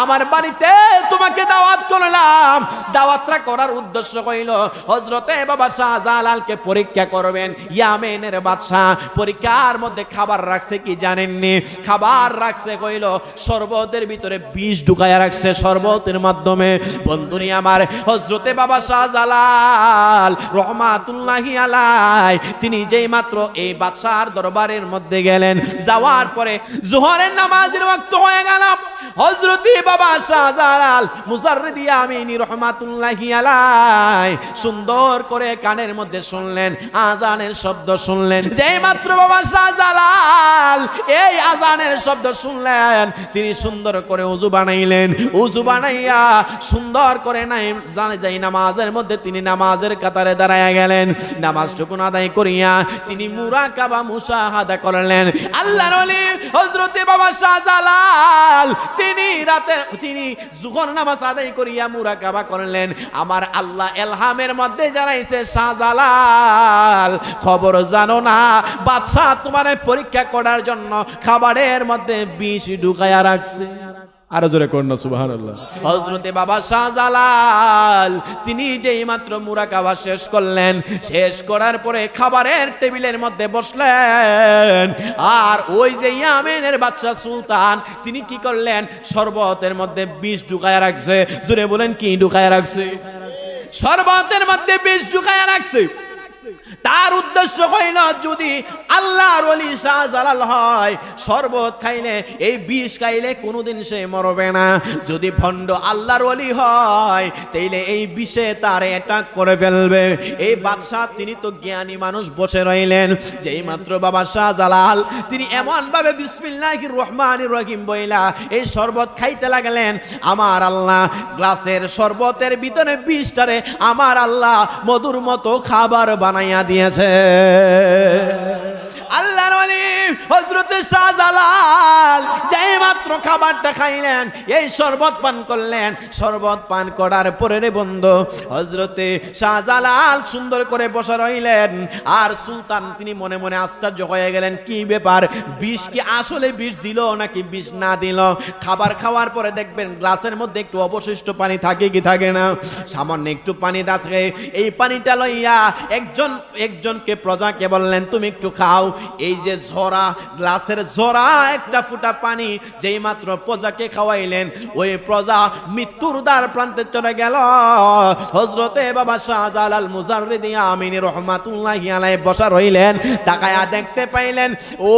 আমার বাড়িতে তোমাকে দাওয়াত করলাম। দাওয়াতটা করার উদ্দেশ্য হইল হযরতে বাবা শাহজালালকে পরীক্ষা করবেন। ইয়ামেনের বাদশা পরীক্ষার মধ্যে খাবার রাখছে কি জানেননি? খাবার রাখছে হইল শরবতের ভিতরে বিষ ঢুকায়া রাখছে শরবতের মাধ্যমে। বন্ধুরি আমার, হযরতে বাবা শাহজালাল রহমাতুল্লাহি আলাই তিনি যেই মাত্র এই বাদশার দরবারের মধ্যে গেলেন, যাওয়ার পরে যোহরের নামাজের ওয়াক্ত হয়ে গেল। হযরতে বাবা শাহজালাল মুজাররিদি আমিনী রহমাতুল্লাহি আলাই সুন্দর করে কানের মধ্যে শুনলেন, আজানের শব্দ শুনলেন। যেই মাত্র বাবা শাহজালাল এই আজানের শব্দ শুনলেন, তিনি সুন্দর করে ওযু বানাইলেন। ওযু বানাইয়া সুন্দর করে যাই নামাজের মধ্যে তিনি নামাজের কাতারে দাঁড়ায়া গেলেন। নামাজটুকু আদায় করিয়া তিনি মুরাকাবা মুশাহাদা করলেন। আল্লাহর ওলি হযরতে বাবা শাহজালাল তিনি যুহর নামাজ আদায় করিয়া মুরাকাবা করলেন। আমার আল্লাহ এলহামের মধ্যে জানাইছে, শাহজালাল খবর জানো না, বাদশা তোমার পরীক্ষা করার জন্য খাবারের মধ্যে বিষ ঢুকায়া রাখছে। আরো জোরে করুন সুবহানাল্লাহ। হযরতে বাবা শাহজালাল তিনি যেই মাত্র মুরাকাবা শেষ করলেন, শেষ করার পরে খাবারের টেবিলের মধ্যে বসলেন। আর ওই যে ইয়ামেনের বাদশা সুলতান তিনি কি করলেন? শরবতের মধ্যে বিষ ঢুকায়া রাখছে। জোরে বলেন, কি ঢুকায়া রাখছে? শরবতের মধ্যে বিষ ঢুকায়া রাখছে। তার উদ্দেশ্য হইল যদি আল্লাহর ওলি শাহজালাল হয়, শরবত খাইলে এই বিষ খাইলে কোনোদিন সে মরবে না। যদি ভণ্ড আল্লাহর ওলি হয় তাইলে এই বিষে তারে অ্যাটাক করে ফেলবে। এই বাদশা তিনি তো জ্ঞানী মানুষ বসে রইলেন। যেই মাত্র বাবা শাহজালাল তিনি এমন ভাবে বিসমিল্লাহির রহমানির রহিম বইলা এই শরবত খাইতে লাগলেন, আমার আল্লাহ গ্লাসের শরবতের ভিতরে বিষটারে আমার আল্লাহ মধুর মতো খাবার বানাইয়া দিয়েছে। আল্লাহর ওলি হযরতে শাহজালাল যেই মাত্র খাবারটা খাইলেন, এই শরবত পান করলেন। শরবত পান করার পরে রে বন্ধু, হযরতে শাহজালাল সুন্দর করে বসে রইলেন। আর সুলতান তিনি মনে মনে আশ্চর্য হয়ে গেলেন, কি ব্যাপার, বিষ কি আসলে বিষ দিল নাকি বিষ না দিল? খাবার খাওয়ার পরে দেখবেন গ্লাসের মধ্যে একটু অবশিষ্ট পানি থাকে কি থাকে না? সামান্য একটু পানি থাকে। এই পানিটা লইয়া একজনকে প্রজাকে বললেন, তুমি একটু খাও। এই যে ঝরা গ্লাসের ঝরা একটা ফুটা পানি যেই মাত্র প্রজাকে খাওয়াইলেন, ওই প্রজা মৃত্যুর দ্বার প্রান্তে চলে গেল। হযরতে বাবা শাহজালাল মুজাররিদি আমিনী রহমাতুল্লাহি আলাইহি বসা রইলেন। তাকায়া দেখতে পাইলেন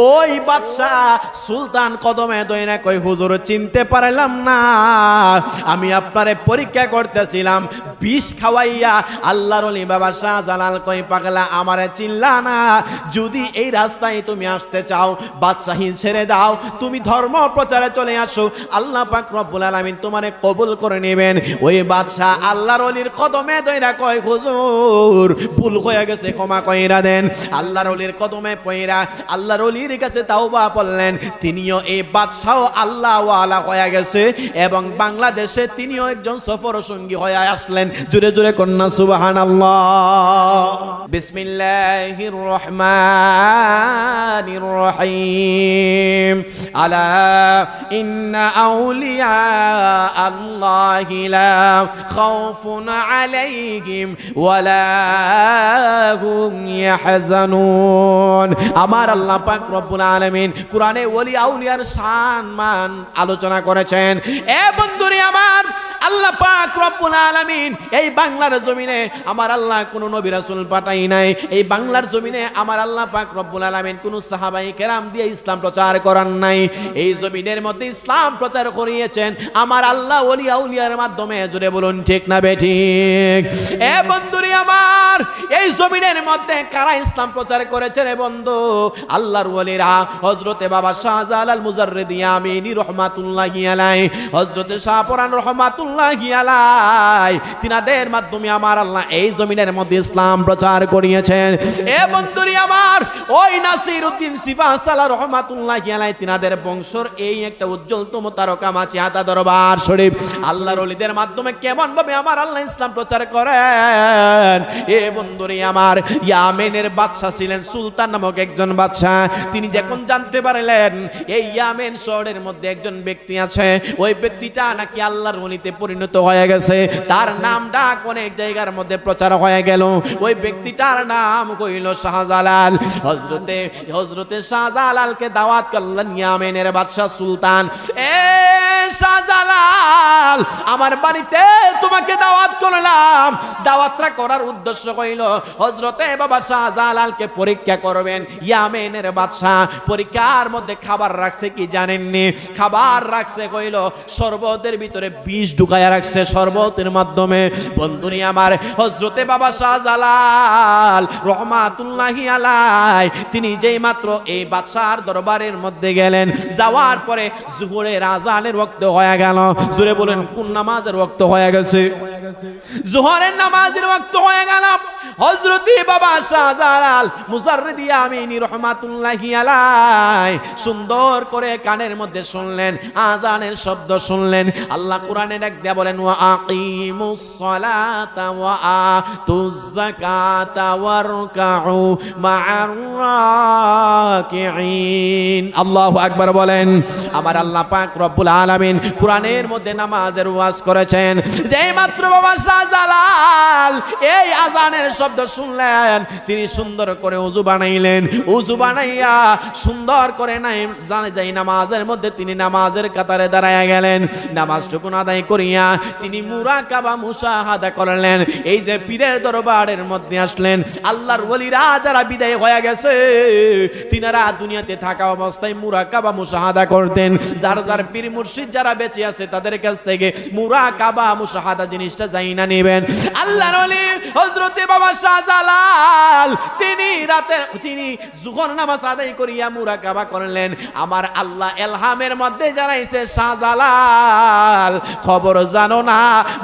ওই বাদশা সুলতান কদমে দইরা কই, হুজুর চিনতে পারলাম না, আমি আপনারে পরীক্ষা করতেছিলাম, বিষ খাওয়াইয়া আল্লাহর ওলি বাবা শাহজালাল কই, পাগলা আমারে চিনলা না? যদি এই রাস্তায় তুমি আসতে চাও, বাদশাহী ছেড়ে দাও, তুমি ধর্ম প্রচারে চলে আসো, আল্লাহ পাক রব্বুল আলামিন তোমারে কবুল করে নেবেন। ওই বাদশাহ আল্লাহর ওলির কদমে দইরা কয়, হুজুর ভুল হয়ে গেছে, ক্ষমা কইরা দেন। আল্লাহর ওলির কদমে পয়রা আল্লাহর ওলির কাছে তাওবা করলেন। তিনিও এই বাদশাহ আল্লাহ ওয়ালা হয়ে গেছে এবং বাংলাদেশে তিনিও একজন সফর সঙ্গী হয়ে আসলেন। জোরে জোরে কন্যা সুবহানাল্লাহ। বিসমিল্লাহির রহমানির রহিম। আলা ইন্না আউলিয়া আল্লাহি লা খাউফুন আলাইহিম ওয়ালা হুম ইয়াহজানুন। আমার আল্লাহ পাক রব্বুল আলামিন কুরআনে ওলি আউলিয়ার শান মান আলোচনা করেছেন। এ বন্ধুরে আমার, আল্লাহ পাক রব্বুল আলামিন এই বাংলার জমিনে আমার আল্লাহ কোন নবী রাসূল পাঠাই নাই। এই বাংলার জমিনে আমার আল্লাহ পাক রব্বুল আলামিন কোন সাহাবায়ে কেরাম দিয়ে ইসলাম প্রচার করান নাই। এই জমিনের মধ্যে ইসলাম প্রচার করিয়েছেন আমার আল্লাহ ওলি আউলিয়ার মাধ্যমে। জোরে বলুন ঠিক না বেঠিক? এ বন্ধুরে আমার, এই জমিনের মধ্যে কারা ইসলাম প্রচার করেছে রে বন্ধু? আল্লাহর ওলিরা। হযরতে বাবা শাহজালাল মুজাররিদি আমিনী রহমাতুল্লাহি আলাইহি, হযরতে শাহপরান রহমাতুল্লাহি রহমাতুল্লাহি আলাই তিনাদের মাধ্যমে আমার আল্লাহ এই জমিনের মধ্যে ইসলাম প্রচার করিয়েছেন। এ বন্ধুরি আমার, ওই নাসিরউদ্দিন সিপাহসালাহ রহমাতুল্লাহি আলাই তিনাদের বংশর এই একটা উজ্জ্বলতম তারকা মাচিহাতা দরবার শরীফ আল্লাহর ওলিদের মাধ্যমে কেমন ভাবে আমার আল্লাহ ইসলাম প্রচার করেন। এ বন্ধুরি আমার, ইয়ামেনের বাদশা ছিলেন সুলতান নামক একজন বাদশা। তিনি যখন জানতে পারলেন এই ইয়ামেন শহরের মধ্যে একজন ব্যক্তি আছে, ওই ব্যক্তিটা নাকি আল্লাহর ওলিতে পরিণত হয়ে গেছে, তার নামটা অনেক জায়গার মধ্যে প্রচার হয়ে গেল। ওই ব্যক্তিটার নাম কইল শাহজালাল। হযরতে শাহজালালকে দাওয়াত করলেন ইয়ামেনের বাদশা সুলতান। এ শাহজালাল, আমার বাড়িতে তোমাকে দাওয়াত করলাম। দাওয়াতটা করার উদ্দেশ্য হইল হযরতে বাবা শাহজালালকে পরীক্ষা করবেন। ইয়ামেনের বাদশা পরীক্ষার মধ্যে খাবার রাখছে কি জানেননি? খাবার রাখছে কইল শরবতের ভিতরে বিষ ঢুকায়া রাখছে শরবতের মাধ্যমে। বন্ধুরি আমার, হযরতে বাবা শাহজালাল রহমাতুল্লাহি আলাই তিনি যেই মাত্র এই বাদশার দরবারের মধ্যে গেলেন, যাওয়ার পরে জোহরের আযানের ওয়াক্ত হয়ে গেল। জোরে বলেন কোন নামাজের ওয়াক্ত হয়ে গেছে? জোহরের নামাজের ওয়াক্ত হয়ে গেল। হযরতে বাবা শাহজালাল মুজাররিদি আমিনী রহমাতুল্লাহি আলাই সুন্দর করে কানের মধ্যে শুনলেন, আযানের শব্দ শুনলেন। আল্লাহ কোরআনে ডাক দিয়া বলেন, ওয়া আকিমুস সালাতা ওয়া আতুজ যাকাতা ওয়ারকাউ মা'আর রাকিঈন। আল্লাহু আকবার বলেন। আমার আল্লাহ পাক রব্বুল আলামিন কোরআনের মধ্যে নামাজের ওয়াজ করেছেন। যেই মাত্র বাবা শাহজালাল এই আযানের শব্দ শুনলেন, তিনি সুন্দর করে ওযু বানাইলেন। ওযু বানাইয়া সুন্দর করে যাই নামাজের মধ্যে তিনি নামাজের কাতারে দাঁড়ায়া গেলেন। নামাজটুকু আদায় করিয়া তিনি মুরাকাবা মুশাহাদা করলেন। এই যে পীরের দরবারের মধ্যে আসলেন, আল্লাহর ওলিরা যারা বিদায় হয়ে গেছে তিনারা দুনিয়াতে থাকা অবস্থায় মুরাকাবা মুশাহাদা করতেন। যার যার পীর মুর্শিদ যারা বেঁচে আছে তাদের কাছ থেকে মুরাকাবা মুশাহাদা জিনিসটা যাই না নেবেন। আল্লাহর ওলি হযরতে বাবা শাহজালাল তিনি যুহর নামাজ আদায় করিয়া মুরাকাবা করলেন। আমার আল্লাহ এলহামের মধ্যে জানাইছে, শাহজালাল খবর জানো না,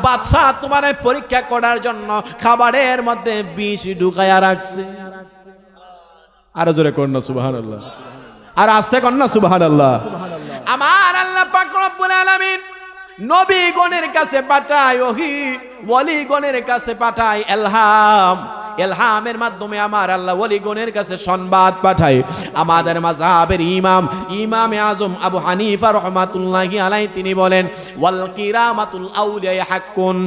বাদশা তোমার পরীক্ষা করার জন্য খাবারের মধ্যে বিষ ঢুকায়া রাখছে। আরো জোরে কর না সুবহানাল্লাহ, আর আস্তে কর না সুবহানাল্লাহ। আমার আল্লাহ পাক রব্বুল আলামিন নবীগণের কাছে পাঠায় ওহী, ওলিগণের কাছে পাঠায় এলহাম। এলহামের মাধ্যমে আমার আল্লাহ ওলিগণের কাছে সংবাদ পাঠায়। আমাদের মাযহাবের ইমামে আজম আবু হানিফা রাহমাতুল্লাহি আলাইহি তিনি বলেন, ওয়াল কিরামাতুল আউলিয়া হাক্কুন,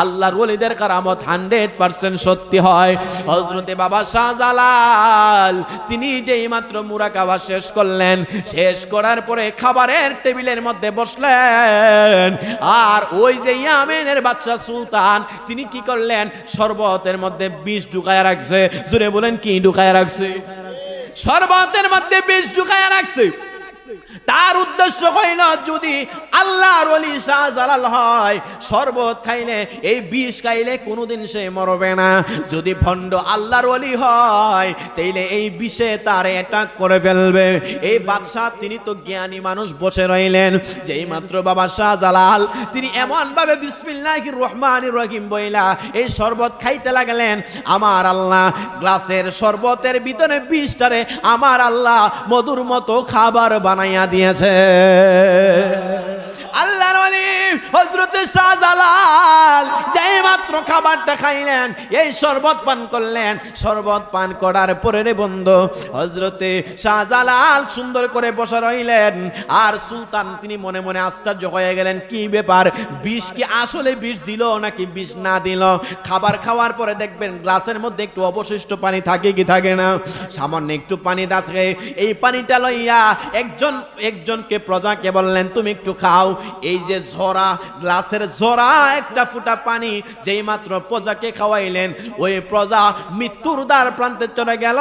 আল্লাহর ওলিদের কারামত 100% সত্যি হয়। হযরতে বাবা শাহজালাল তিনি যেই মাত্র মুরাকাবা শেষ করলেন, শেষ করার পরে খাবারের টেবিলের মধ্যে বসলেন। আর ওই যে ইয়ামেনের বাদশা সুলতান তিনি কি করলেন? শরবতের মধ্যে বিষ ঢুকায়া রাখছে। জোরে বলেন কি ঢুকায়া রাখছে? শরবতের মধ্যে বিষ ঢুকায়া রাখছে। তার উদ্দেশ্য হইল যদি আল্লাহর ওলি শাহজালাল হয়, শরবত খাইলে এই বিষ খাইলে কোনোদিন সে মরবে না। যদি ভণ্ড আল্লাহর ওলি হয় তাইলে এই বিষে তারে অ্যাটাক করে ফেলবে। এই বাদশা তিনি তো জ্ঞানী মানুষ বসে রইলেন। যেই মাত্র বাবা শাহজালাল তিনি এমন ভাবে বিসমিল্লাহির রহমানির রহিম বইলা এই শরবত খাইতে লাগলেন, আমার আল্লাহ গ্লাসের শরবতের ভিতরে বিষটারে আমার আল্লাহ মধুর মতো খাবার বানাইয়া দিয়েছে। আল্লাহর ওলি হযরতে শাহজালাল যেই মাত্র খাবারটা খাইলেন, এই শরবত পান করলেন। শরবত পান করার পরে রে বন্ধু, হযরতে শাহজালাল সুন্দর করে বসে রইলেন। আর সুলতান তিনি মনে মনে আশ্চর্য হয়ে গেলেন, কি ব্যাপার, বিষ কি আসলে বিষ দিল নাকি বিষ না দিল? খাবার খাওয়ার পরে দেখবেন গ্লাসের মধ্যে একটু অবশিষ্ট পানি থাকে কি থাকে না? সামান্য একটু পানি থাকে। এই পানিটা লইয়া একজনকে প্রজাকে বললেন, তুমি একটু খাও। এই যে ঝরা গ্লাসের ঝরা একটা ফুটা পানি যেই মাত্র প্রজাকে খাওয়াইলেন, ওই প্রজা মৃত্যুর দ্বার প্রান্তে চলে গেল।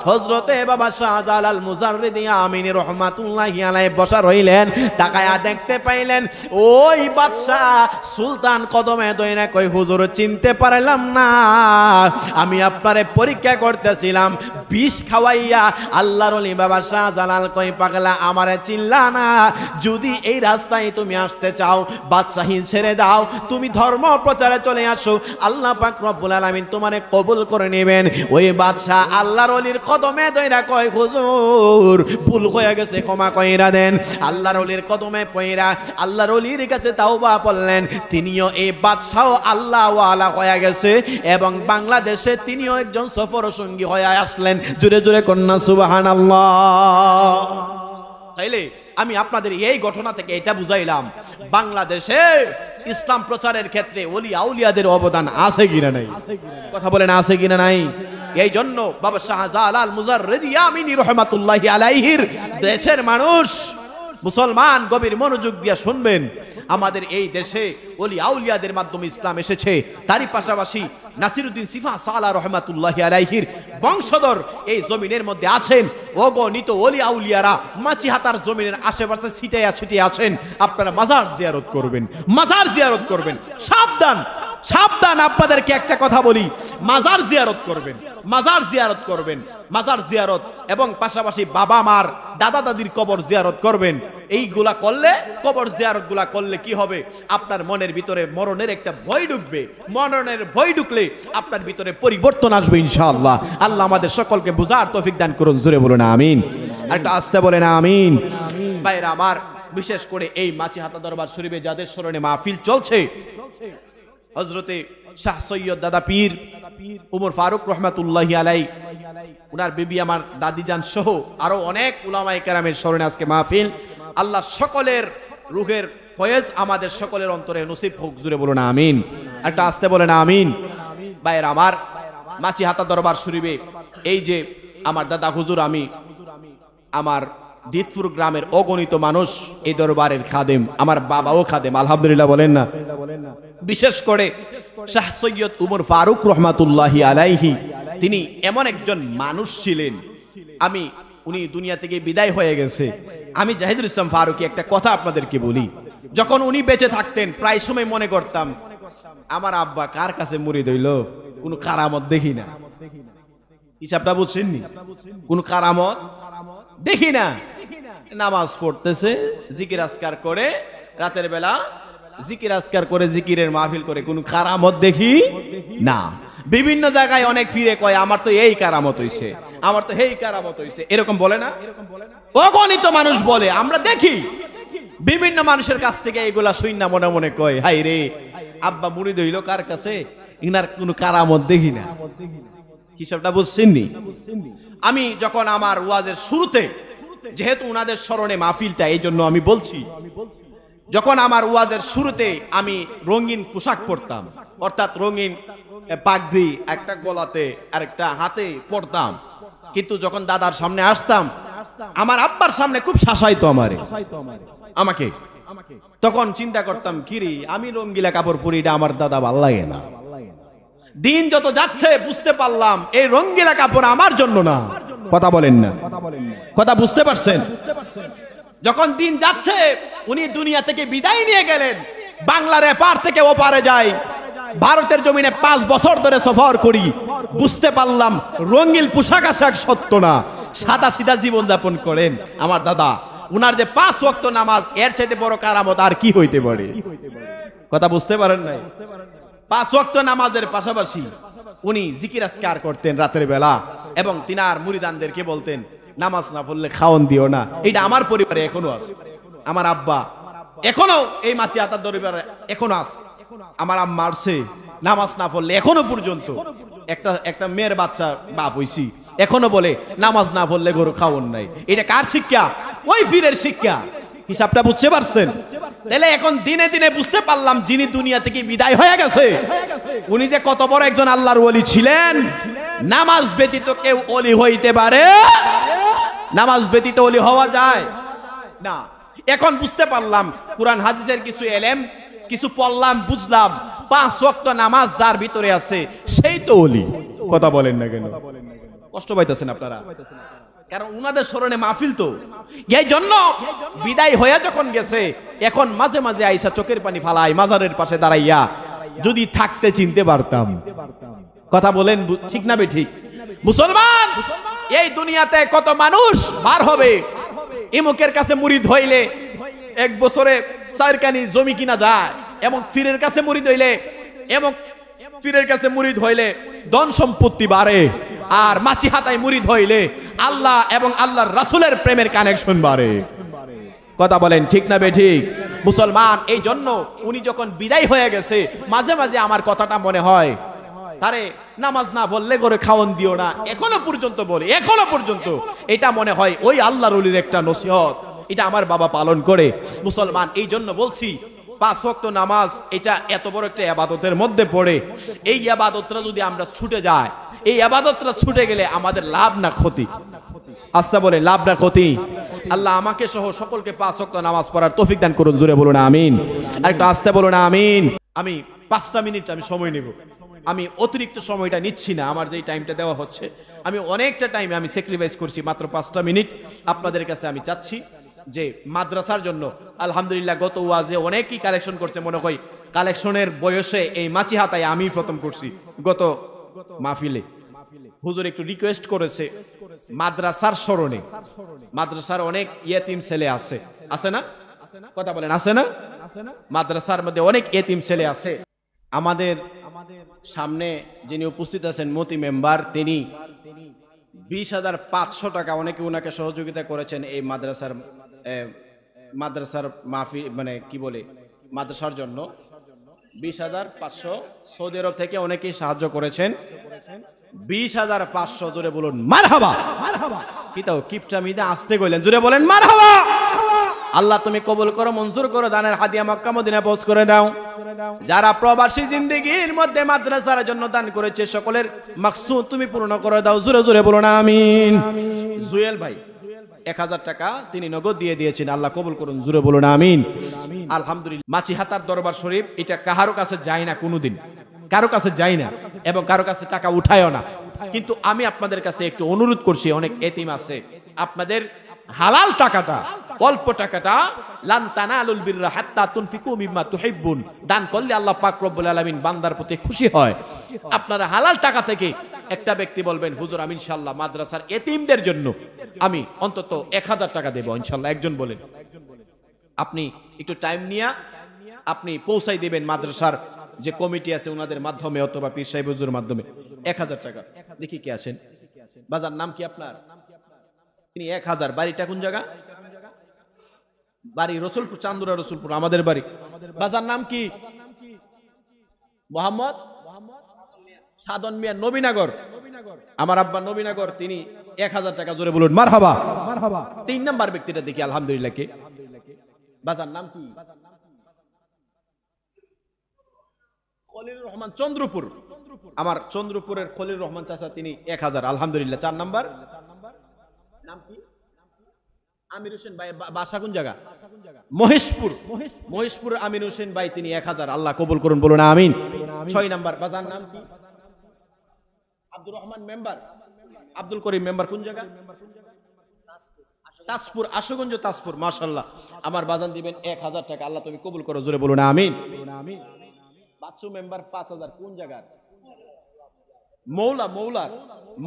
হযরতে বাবা শাহজালাল মুজাররিদি আমিনী রহমাতুল্লাহি আলাইহি বসা রইলেন। তাকায়া দেখতে পাইলেন ওই বাদশা সুলতান কদমে দইরা কই, হুজুর চিনতে পারলাম না, আমি আপনারে পরীক্ষা করতেছিলাম, বিষ খাওয়াইয়া আল্লাহর ওলি বাবা শাহজালাল কয় পাগলা আমারে চিল্লা না, যদি এই রাস্তায় তুমি আসতে চাও বাদশাহী ছেড়ে দাও, তুমি ধর্ম প্রচারে চলে আসো, আল্লাহ পাক রব্বুল আলামিন তোমারে কবুল করে নেবেন। ওই বাদশা আল্লাহর ওলির কদমে দইরা কয় হুজুর ভুল হয়ে গেছে, ক্ষমা কইরা দেন। আল্লাহর ওলির কদমে পয়রা আল্লাহর ওলির কাছে তাওবা করলেন, তিনিও এই বাদশাও আল্লাহ ওয়ালা হয়ে গেছে এবং বাংলাদেশে তিনিও একজন সফর সঙ্গী হয়ে আসলেন। জোরে জোরে কন্যা সুবহানাল্লাহ। তাইলে আমি আপনাদের এই ঘটনা থেকে এটা বুঝাইলাম, বাংলাদেশে ইসলাম প্রচারের ক্ষেত্রে ওলি আউলিয়াদের অবদান আছে কিনা নাই? কথা বলেন আছে কিনা নাই? এই জন্য বাবা শাহজালাল মুজাররিদি ইয়ামিনী রহমাতুল্লাহি আলাইহির দেশের মানুষ মুসলমান গভীর মনোযোগ দিয়ে শুনবেন, আমাদের এই দেশে ওলি আউলিয়াদের মাধ্যমে ইসলাম এসেছে। তারই পাশাপাশি নাসিরউদ্দিন সিফা সালা রহমাতুল্লাহি আলাইহির বংশধর এই জমিনের মধ্যে আছেন, অগণিত ওলি আউলিয়ারা মাছিহাতার জমিনের আশেপাশে ছিটিয়ে ছিটিয়ে আছেন। আপনারা মাজার জিয়ারত করবেন, মাজার জিয়ারত করবেন। সাবধান সাবধান, আপনাদেরকে একটা কথা বলি, মাজার জিয়ারত করবেন, মাজার জিয়ারত করবেন, মাজার জিয়ারত এবং পাশাপাশি বাবা মার দাদা দাদির কবর জিয়ারত করবেন। এইগুলা করলে, কবর জিয়ারত গুলা করলে কি হবে, আপনার মনের ভিতরে মরণের একটা ভয় ঢুকবে। মরণের ভয় ঢুকলে আপনার ভিতরে পরিবর্তন আসবে ইনশাআল্লাহ। আল্লাহ আমাদের সকলকে বুঝার তৌফিক দান করুন। জোরে বলুন আমিন, একটা আস্তে বলেন আমিন। ভাইরা আমার, বিশেষ করে এই মাছিহাতা দরবার শরীফে যাদের স্মরণে মাহফিল চলছে, হযরতে শাহ সৈয়দ দাদা পীর উমর ফারুক রহমাতুল্লাহি আলাই, উনার বিবি আমার দাদিজান সহ আরো অনেক উলামায়ে কেরামের স্মরণে আজকে মাহফিল। আল্লাহ সকলের রূহের ফয়েজ আমাদের সকলের অন্তরে নসিব হোক। জুড়ে বলুন আমিন, একটা আস্তে বলেন আমিন। ভাইয়ের আমার, মাছিহাতা দরবার শরীফে এই যে আমার দাদা হুজুর, আমি আমার দিতপুর গ্রামের অগণিত মানুষ এই দরবারের খাদেম, আমার বাবাও খাদেম, আলহামদুলিল্লাহ বলেন না। বিশেষ করে শাহ সৈয়দ উমর ফারুক রহমাতুল্লাহি আলাইহি, তিনি এমন একজন মানুষ ছিলেন, উনি দুনিয়া থেকে বিদায় হয়ে গেছে। আমি জাহিদুল ইসলাম ফারুকী একটা কথা আপনাদেরকে বলি, যখন উনি বেঁচে থাকতেন প্রায় সময় মনে করতাম আমার আব্বা কার কাছে মুরিদ হইল, কোনো কারামত দেখি না। হিসাবটা বুঝছেননি? কোন কারামত দেখি না। নামাজ পড়তেছে, জিকির আজকার করে, রাতের বেলা জিকির আজকার করে, জিকিরের মাহফিল করে, কোন কারামত দেখি না। বিভিন্ন জায়গায় অনেক ফিরে কয় আমার তো এই কারামত হইছে, আমার তো এই কারামত হইছে, এরকম বলে না? অগণিত মানুষ বলে, আমরা দেখি। বিভিন্ন মানুষের কাছ থেকে এগুলা শুই না, মনে মনে কয় হাই রে, আব্বা মুরিদ হইল কার কাছে, ইনার কোন কারামত দেখি না। হিসাবটা বুঝছেননি? আমি যখন আমার ওয়াজের শুরুতে, যেহেতু উনাদের স্মরণে মাহফিলটা, এই জন্য আমি বলছি, যখন আমার ওয়াজের শুরুতে আমি রঙিন পোশাক পরতাম, অর্থাৎ রঙিন পাগড়ি একটা গলাতে আর একটা হাতে পরতাম, কিন্তু যখন দাদার সামনে আসতাম, আমার আব্বার সামনে খুব শাসাইতো আমাকে। তখন চিন্তা করতাম, কিরে আমি রঙ্গিলা কাপড় পরি, এটা আমার দাদা ভাল লাগে না। দিন যত যাচ্ছে বুঝতে পারলাম এই রঙ্গিলা কাপড় আমার জন্য না। কথা বলেন না? কথা বুঝতে পারছেন? যখন দিন যাচ্ছে, উনি দুনিয়া থেকে বিদায় নিয়ে গেলেন, বাংলার এপার থেকে ওপারে যায়, ভারতের জমিনে 5 বছর ধরে সফর করি, বুঝতে পারলাম রঙিন পোশাক আশাক সত্য না, সাদা সিধা জীবন যাপন করেন আমার দাদা। উনার যে 5 ওয়াক্ত নামাজ, এর চাইতে বড় কারামত আর কি হইতে পারে? কথা বুঝতে পারেন নাই? 5 ওয়াক্ত নামাজের পাশাপাশি উনি জিকির আজকার করতেন রাতের বেলা, এবং তিনার মুরিদানদেরকে বলতেন নামাজ না পড়লে খাওন দিও না। এটা আমার পরিবারে এখনো আছে, আমার আব্বা এখনো এই মাছিহাতার দরবারে এখনো আছে। আমার আম্মা আসছে, নামাজ না পড়লে এখনো পর্যন্ত, একটা মেয়ের বাচ্চা বাপ হইছি, এখনো বলে নামাজ না পড়লে গরু খাওন নাই। এটা কার শিক্ষা? ওই পীরের শিক্ষা। হিসাবটা বুঝতে পারছেন? তাহলে এখন দিনে দিনে বুঝতে পারলাম, যিনি দুনিয়া থেকে বিদায় হয়ে গেছে, উনি যে কত বড় একজন আল্লাহর ওলি ছিলেন। নামাজ ব্যতীত কেউ ওলি হইতে পারে? নামাজ ব্যতীত ওলি হওয়া যায় না। এখন বুঝতে পারলাম, কুরআন হাদিসের কিছু এলেম, কিছু পড়লাম, বুঝলাম, 5 ওয়াক্ত নামাজ যার ভিতরে আছে সেই তো ওলি। কথা বলেন না কেন? কষ্ট পাইতেছেন আপনারা? কারণ উনাদের স্মরণে মাহফিল তো, এই জন্য বিদায় হয়ে যখন গেছে, এখন মাঝে মাঝে আইসা চোখের পানি ফালাই, মাজারের পাশে দাঁড়াইয়া, যদি থাকতে চিনতে পারতাম। কথা বলেন ঠিক না বে ঠিক? মুসলমান এই দুনিয়াতে কত মানুষ বার হবে, ইমুকের কাছে মুরিদ হইলে 1 বছরে 4 কানি জমি কিনা যায়, এবং পীরের কাছে মুরিদ হইলে, এবং পীরের কাছে মুরিদ হইলে ধন সম্পত্তি বাড়ে, আর মাছি হাতায় মুরিদ হইলে আল্লাহ এবং আল্লাহর রাসূলের প্রেমের কানেকশন বাড়ে। কথা বলেন ঠিক না বেঠিক? মুসলমান, এই জন্য উনি যখন বিদায় হয়ে গেছে, মাঝে মাঝে আমার কথাটা মনে হয়, তারে নামাজ না বললে করে খাওয়ান দিও না, এখনো পর্যন্ত বলি, এখনো পর্যন্ত এটা মনে হয় ওই আল্লাহর ওলির একটা নসিহত, এটা আমার বাবা পালন করে। মুসলমান, এই জন্য বলছি 5 ওয়াক্ত নামাজ এটা এত বড় একটা ইবাদতের মধ্যে পড়ে, এই ইবাদতটা যদি আমরা ছুটে যায়, এই ইবাদতটা ছুটে গেলে আমাদের লাভ না ক্ষতি? আস্তে বলে লাভ না ক্ষতি? আল্লাহ আমাকে সহ সকলকে 5 ওয়াক্ত নামাজ পড়ার তৌফিক দান করুন, জোরে বলুন আমিন। আর একটু আস্তে বলুন আমিন। আমি 5টা মিনিট আমি সময় নেব, আমি অতিরিক্ত সময়টা নিচ্ছি না, আমার যেই টাইমটা দেওয়া হচ্ছে আমি অনেকটা টাইম আমি স্যাক্রিফাইস করছি, মাত্র 5টা মিনিট আপনাদের কাছে আমি চাচ্ছি যে মাদ্রাসার জন্য। আলহামদুলিল্লাহ গত ওয়াজে অনেকেই কালেকশন করছে, মনে হয় কালেকশনের বয়সে এই মাছি হাতায় আমি প্রথম করছি। গত মাহফিলে হুজুর একটু রিকোয়েস্ট করেছে মাদ্রাসার স্মরণে, মাদ্রাসার অনেক ইয়েতিম ছেলে আছে, আছে না? কথা বলেন আছে না? মাদ্রাসার মধ্যে অনেক ইয়েতিম ছেলে আছে। আমাদের সামনে যিনি উপস্থিত আছেন মতি মেম্বার, তিনি 20,500 টাকা অনেকে ওনাকে সহযোগিতা করেছেন এই মাদ্রাসার মাহফিল মানে কি বলে মাদ্রাসার জন্য। 20,500 সৌদি আরব থেকে অনেকেই সাহায্য করেছেন। 20,500 জোরে বলুন মারহাবা। কি তাও কিপটা মিদা আসতে কইলেন, জোরে বলেন মারহাবা। আল্লাহ তুমি কবুল করো, মঞ্জুর করো, দানের হাদিয়া মক্কা মদিনা পৌঁছ করে দাও। যারা প্রবাসী জিন্দেগীর মধ্যে মাদ্রাসার জন্য দান করেছে সকলের মাকসুদ তুমি পূর্ণ করে দাও, জোরে জোরে বলুন আমিন। জুয়েল ভাই 1,000 টাকা তিনি নগদ দিয়ে দিয়েছেন, আল্লাহ কবুল করুন, জোরে বলুন আমিন। আলহামদুলিল্লাহ মাছি হাতার দরবার শরীফ এটা কারো কাছে যায় না, কোনোদিন কারো কাছে যায় না, এবং কারো কাছে টাকা উঠায়ও না। কিন্তু আমি আপনাদের কাছে একটু অনুরোধ করছি, অনেক এতিম আছে, আপনাদের হালাল টাকাটা, অল্প টাকাটা, লান তানালুল বিররা হাত্তা তুনফিকু মিম্মা তুহিব্বুন, দান করলে আল্লাহ পাক রব্বুল আলামিন বান্দার প্রতি খুশি হয়। আপনারা হালাল টাকা থেকে একটা ব্যক্তি বলবেন হুজুর আমি ইনশাআল্লাহ মাদ্রাসার এতিমদের জন্য আমি অন্তত 1,000 টাকা দেব ইনশাআল্লাহ, একজন বলেন। আপনি একটু টাইম নিয়ে আপনি পৌঁছাই দিবেন মাদ্রাসার যে কমিটি আছে ওনাদের মাধ্যমে অথবা পীর সাহেব হুজুরের মাধ্যমে 1,000 টাকা। দেখি কে আছেন, বাজার নাম কি আপনার? তিনি 1,000। বাড়িটা কোন জায়গা? বাড়ি রসুলপুর, চান্দুরা রসুলপুর আমাদের বাড়ি। বাজার নাম কি? মোহাম্মদ সাদন মিয়া, নবীনগর। আমার আব্বা নবীনগর, তিনি 1,000 টাকা, জোরে বলুন মারহাবা। 3 নাম্বার ব্যক্তিটা দেখি আলহামদুলিল্লাহ কে? বাজার নাম কি? খলিলুর রহমান, চন্দ্রপুর। আমার চন্দ্রপুরের খলিলুর রহমান চাচা, তিনি 1,000 আলহামদুলিল্লাহ। 4 নাম্বার নাম কি? আমির হোসেন ভাই, বাসা কোন জায়গা? মহেশপুর। মহেশপুর আমির হোসেন ভাই, তিনি 1,000, আল্লাহ কবুল করুন, বলুন আমিন। 6 নাম্বার বাজার নাম কি? আব্দুর রহমান মেম্বার, আব্দুল করিম মেম্বার, কোন জায়গা? তাজপুর, আশুগঞ্জ তাজপুর। মাশাআল্লাহ, আমার বাজান দিবেন 1,000 টাকা, আল্লাহ তুমি কবুল করো, জোরে বলুন আমিন। বাচ্চু মেম্বার 5,000, কোন জায়গার?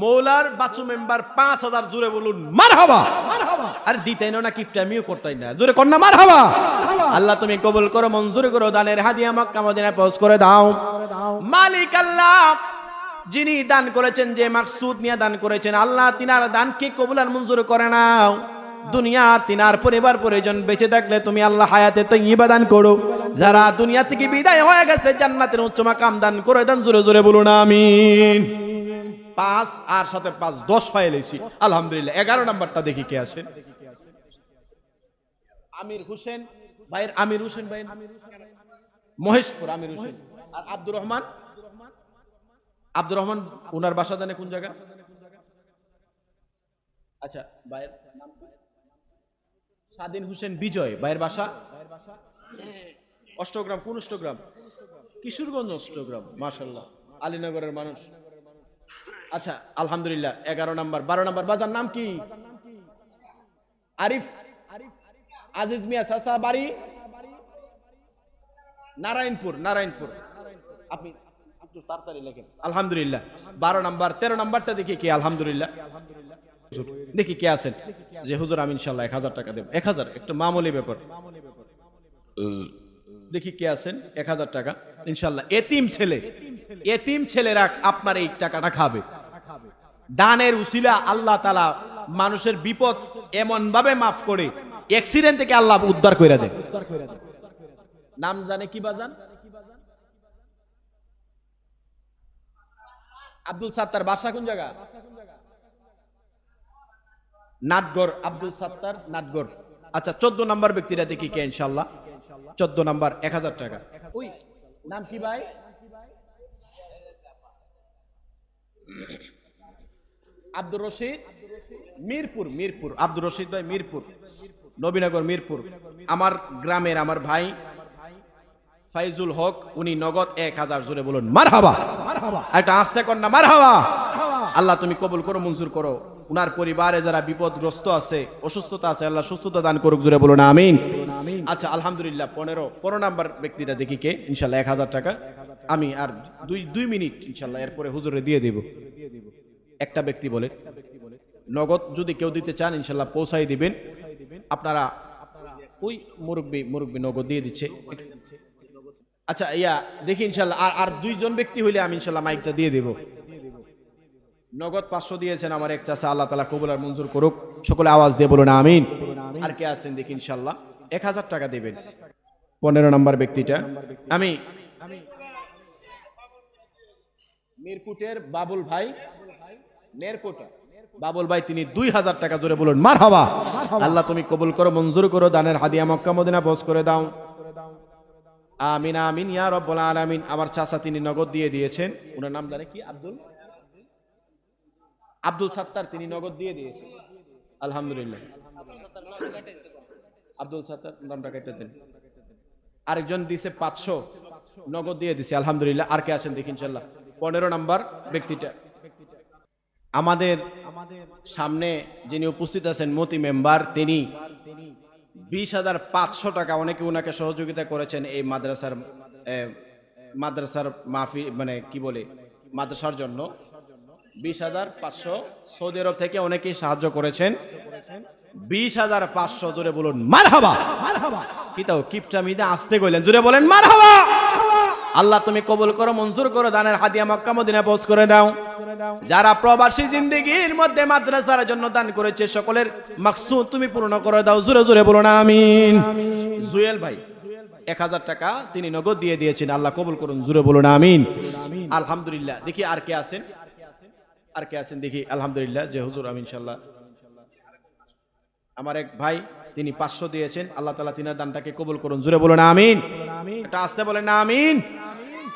মৌলার বাচ্চু মেম্বার 5,000, জোরে বলুন মারহাবা। আর দিতেই না কিপটা আমিও করতাই না, জোরে কর না মারহাবা। আল্লাহ তুমি কবুল করো, মঞ্জুর করো, দানের হাদিয়া মক্কা মদিনা পৌঁছ করে দাও। মালিক আল্লাহ যিনি দান করেছেন, যে মাকসুদ নিয়ে দান করেছেন, আল্লাহ তিনার দানকে কবুল আর মঞ্জুর করে নাও। দুনিয়া তিনার পরিবার পরিজন বেঁচে থাকলে তুমি আল্লাহ হায়াতে তাইয়্যিবা দান করো। যারা দুনিয়া থেকে বিদায় হয়ে গেছে জান্নাতের উচ্চ মাকাম দান করে দেন, জোরে জোরে বলুন আমিন। 5 আর সাথে 5 10 ফাইলেছি আলহামদুলিল্লাহ। 11 নাম্বারটা দেখি কে আছে? আমির হোসেন ভাইয়ের, আমির হোসেন ভাই মহেশপুর আমির হোসেন। আর আব্দুর রহমান, আব্দুর রহমান ওনার বাসা জানে কোন জায়গা? আচ্ছা ভাইয়ের নাম স্বাধীন হোসেন বিজয়, ভাইয়ের বাসা অষ্টগ্রাম। কোন অষ্টগ্রাম? কিশোরগঞ্জ অষ্টগ্রাম। মাশাআল্লাহ, আলীনগরের মানুষ। আচ্ছা আলহামদুলিল্লাহ। 11 নাম্বার। 12 নাম্বার বাজার নাম কি? আরিফ আজিজ মিয়া চাচা, বাড়ি নারায়ণপুর। নারায়ণপুর। আপনি একটু তাড়াতাড়ি লেখেন আলহামদুলিল্লাহ। 12 নাম্বার। 13 নাম্বারটা দেখি কি? আলহামদুলিল্লাহ। দেখি কে আছেন যে হুজুর আমি ইনশাল্লাহ 1000 টাকা দেব। 1000 একটা মামুলি ব্যাপার। দেখি কে আছেন 1000 টাকা ইনশাল্লাহ। এতিম ছেলেরা আপনার এই টাকাটা খাবে। দানের উসিলা আল্লাহ তাআলা মানুষের বিপদ এমন ভাবে মাফ করে, অ্যাক্সিডেন্ট থেকে আল্লাহ উদ্ধার করে দেয়। নাম জানে কি বাজান? আব্দুল সাত্তার। বাসা কোন জায়গা? নাটগড়। আব্দুল সাত্তার, নাটগড়। আচ্ছা 14 নম্বর ব্যক্তিটা দেখি কে ইনশাআল্লাহ। 14 নম্বর 1000 টাকা। ওই নাম কি ভাই? আব্দুর রশিদ, মিরপুর। আব্দুর রশিদ ভাই মিরপুর, নবীনগর মিরপুর। আমার গ্রামের আমার ভাই ফাইজুল হক, উনি নগদ 1000। জোরে বলুন মারহাবা। একটা আস্তে কর না মারহাবা। আল্লাহ তুমি কবুল করো, মঞ্জুর করো। উনার পরিবারে যারা বিপদগ্রস্ত আছে, অসুস্থতা আছে, আল্লাহ সুস্থতা দান করুক। জোরে বলুন আমিন। আচ্ছা আলহামদুলিল্লাহ। 15 নাম্বার ব্যক্তিটা দেখি কে ইনশাল্লাহ। 1000 টাকা। আমি আর 2 মিনিট ইনশাল্লাহ এরপরে হুজুরে দিয়ে দেব। একটা ব্যক্তি বলে নগদ যদি কেউ দিতে চান ইনশাল্লাহ পৌঁছাই দিবেন আপনারা। ওই মুরব্বী নগদ দিয়ে দিচ্ছে। আচ্ছা দেখি ইনশাল্লাহ আর 2 জন ব্যক্তি হইলে আমি ইনশাল্লাহ মাইকটা দিয়ে দেব। নগদ 500 দিয়েছেন আমার এক চাচা, আল্লাহ তাআলা কবুল আর মঞ্জুর করুক। সকলে আওয়াজ দিয়ে বলুন আমিন। আর কে আছেন দেখি ইনশাল্লাহ 1000 টাকা দিবেন। 15 নম্বর ব্যক্তিটা আমি মিরকুটের বাবুল ভাই, বাবুল ভাই, তিনি 2000 টাকা। জোরে বলুন মারহাবা। আল্লাহ তুমি কবুল করো, মঞ্জুর করো, দানের হাদিয়া মক্কা মদিনা পৌঁছ করে দাও। আমিন আমিন ইয়া রাব্বুল আলামিন। আমার চাচা তিনি নগদ দিয়ে দিয়েছেন। ওনার নাম জানে কি? আব্দুল সাত্তার, তিনি নগদ দিয়ে দিয়েছেন আলহামদুলিল্লাহ। আব্দুল সাত্তার নামটা কেটে দেন। আরেকজন দিয়েছে 500, নগদ দিয়ে দিয়েছে আলহামদুলিল্লাহ। আর কে আছেন দেখি ইনশাআল্লাহ। 15 নম্বর ব্যক্তিটা আমাদের সামনে যিনি উপস্থিত আছেন মতি মেম্বার, তিনি 20,500 টাকা অনেকে ওনাকে সহযোগিতা করেছেন এই মাদ্রাসার মাহফিল মানে কি বলে মাদ্রাসার জন্য। 20,500 সৌদি আরব থেকে অনেকেই সাহায্য করেছেন। 20,500। জোরে বলুন মারহাবা। কি তাও কিপটা মিদা আসতে কইলেন, জোরে বলেন মারহাবা। আল্লাহ তুমি কবুল করো, মঞ্জুর করো, দানের হাদিয়া মক্কা মদিনা পৌঁছ করে দাও। যারা প্রবাসী জিন্দেগীর মধ্যে মাদ্রাসার জন্য দান করেছে সকলের মাকসুদ তুমি পূর্ণ করে দাও। জোরে জোরে বলুন আমিন। জুয়েল ভাই 1000 টাকা তিনি নগদ দিয়ে দিয়েছেন। আল্লাহ কবুল করুন। জোরে বলুন আমিন। আলহামদুলিল্লাহ। দেখি আর কে আছেন দেখি আলহামদুলিল্লাহ। যে হুজুর আমি ইনশাআল্লাহ। আমার এক ভাই তিনি 500 দিয়েছেন। আল্লাহ তাআলা তিনার দানটাকে কবুল করুন। জোরে বলুন আমিন। এটা আসতে বলেন না আমিন।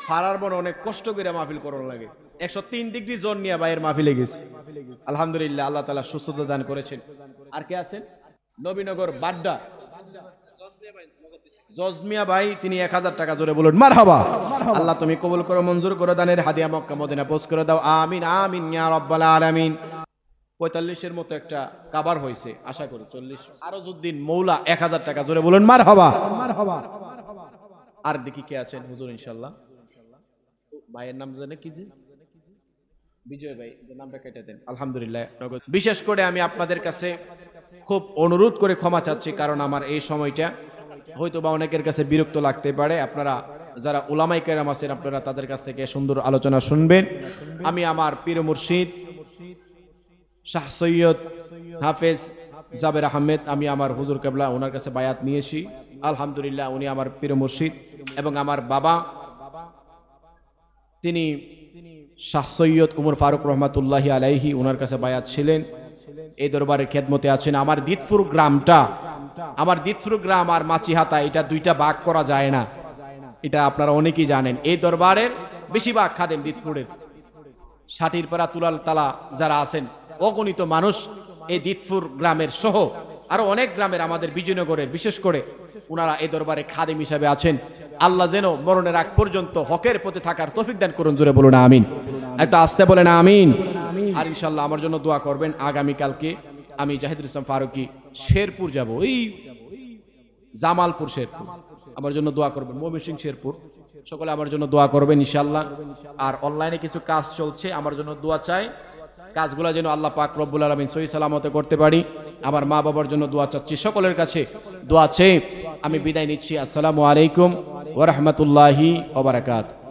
ফারার বড় অনেক কষ্ট করে মাহফিল করার লাগে। 103 ডিগ্রি জোন নিয়ে বাইরের মাহফিলে গেছে আলহামদুলিল্লাহ। আল্লাহ তাআলা সুস্থতা দান করেছেন। আর কে আছেন? নবীনগর বাড্ডা জজমিয়া ভাই, তিনি 1000 টাকা। জোরে বলুন মারহাবা। আল্লাহ তুমি কবুল করো, মঞ্জুর করো, দানের হাদিয়া মক্কা মদিনা পৌঁছ করে দাও। আমিন আমিন ইয়া রাব্বাল আলামিন। 45-এর মতো একটা কাবার হয়েছে আশা করি। 40 আরজউদ্দিন মৌলা 1000 টাকা। জোরে বলুন মারহাবা। আর দেখি কে আছেন হুজুর ইনশাআল্লাহ। ভাইয়ের নাম জানে কি? যে বিজয় ভাই, নামটা কেটে দেন আলহামদুলিল্লাহ। বিশেষ করে আমি আপনাদের কাছে খুব অনুরোধ করে ক্ষমা চাচ্ছি, কারণ আমার এই সময়টা হয়তো বা অনেকের কাছে বিরক্ত লাগতে পারে। আপনারা যারা উলামায়ে কেরাম আছেন আপনারা তাদের কাছ থেকে সুন্দর আলোচনা শুনবেন। আমি আমার পীর মুর্শিদ শাহ সৈয়দ হাফেজ জাবের আহমেদ, আমি আমার হুজুর কেবলা ওনার কাছে বায়াত নিয়েছি আলহামদুলিল্লাহ। উনি আমার পীর মুর্শিদ এবং আমার বাবা তিনি শাহ সৈয়দ উমর ফারুক রহমাতুল্লাহি আলাইহি, ওনার কাছে বায়াত ছিলেন। এই দরবারের খেদমতে আছেন। আমার দিতপুর গ্রাম আর মাচিহাতা, এটা 2টা ভাগ করা যায় না, এটা আপনারা অনেকেই জানেন। এই দরবারের বেশিরভাগ খাদেম দিতপুরের, ষাটিরপাড়া, তুলাল তালা যারা আছেন অগণিত মানুষ এই দিতপুর গ্রামের সহ আরো অনেক গ্রামের আমাদের বিজয়নগরের বিশেষ করে ওনারা এই দরবারে খাদেম হিসাবে আছেন। আল্লাহ যেন মরণের আগ পর্যন্ত হকের পথে থাকার তৌফিক দান করুন। জোরে বলুন আমিন। একটা আসতে বলেন আমিন। আর ইনশাআল্লাহ আমার জন্য দোয়া করবেন। আগামীকালকে আমি জাহিদুল ইসলাম ফারুকি শেরপুর যাব, ওই জামালপুর শেরপুর, আমার জন্য দোয়া করবেন। ময়মনসিংহ শেরপুর, সকলে আমার জন্য দোয়া করবেন ইনশাআল্লাহ। আর অনলাইনে কিছু কাজ চলছে, আমার জন্য দোয়া চাই, কাজগুলো যেন আল্লাহ পাক রব্বুল আলামিন সহি সালামতে করতে পারি। আমার মা বাবার জন্য দোয়া চাচ্ছি, সকলের কাছে দোয়া চেয়ে আমি বিদায় নিচ্ছি। আসসালামু আলাইকুম ওয়া রাহমাতুল্লাহি ওয়া বারাকাতুহু।